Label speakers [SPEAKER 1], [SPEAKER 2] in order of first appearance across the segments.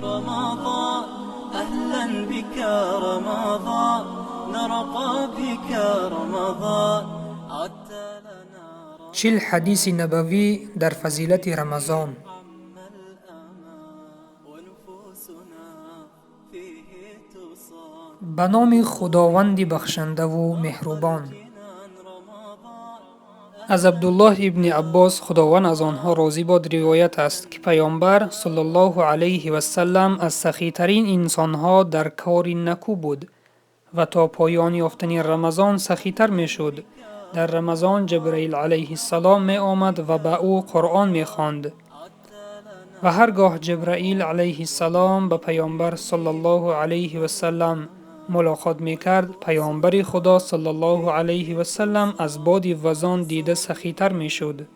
[SPEAKER 1] رمضان أهلا بك رمضان نرقى بك رمضان عدت لنا
[SPEAKER 2] 40 حدیث نبوی در فضیلت رمضان. به نام خداوند بخشنده و مهربان. از عبدالله ابن عباس خداوند از آنها راضی باد روایت است که پیامبر صلی الله علیه و سلم از سخی‌ترین انسانها در کار نکو بود و تا پایان یافتن رمضان سخی‌تر می‌شد. در رمضان جبرئیل علیه السلام می آمد و به او قرآن می خواند و هرگاه جبرئیل علیه السلام به پیامبر صلی الله علیه و سلم ملاقات می کرد، پیامبر خدا صلی الله علیه و سلم از باد وزان دیده سخی‌تر می شد.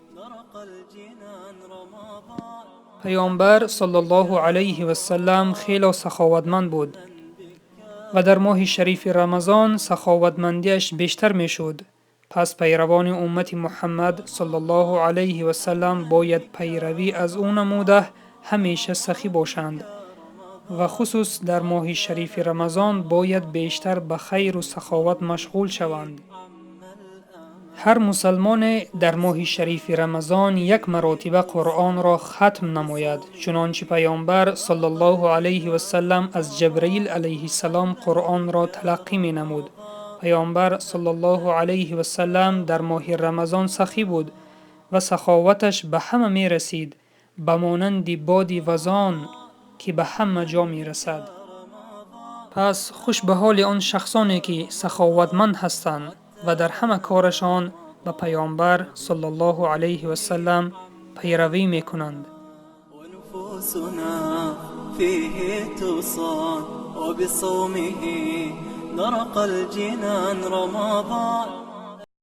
[SPEAKER 2] پیامبر صلی الله علیه و سلم خیلی سخاوتمند بود و در ماه شریف رمضان سخاوتمندیش بیشتر می شد. پس پیروان امت محمد صلی الله علیه و سلم باید پیروی از او نموده همیشه سخی باشند و خصوص در ماه شریف رمضان باید بیشتر به خیر و سخاوت مشغول شوند. هر مسلمان در ماه شریف رمضان یک مرتبه قرآن را ختم نماید، چنانچه پیامبر صلی الله علیه و سلم از جبرئیل علیه السلام قرآن را تلقی می نمود. پیامبر صلی الله علیه و سلم در ماه رمضان سخی بود و سخاوتش به همه می رسید، به مانند باد وزان که به همه جا می رسد. پس خوش به حال آن شخصانی که سخاوتمند هستند و در همه کارشان به پیامبر صلی الله علیه و سلم پیروی می کنند.
[SPEAKER 1] ونفوسنا فيه تصان وبصومه نرقى الجنان رمضان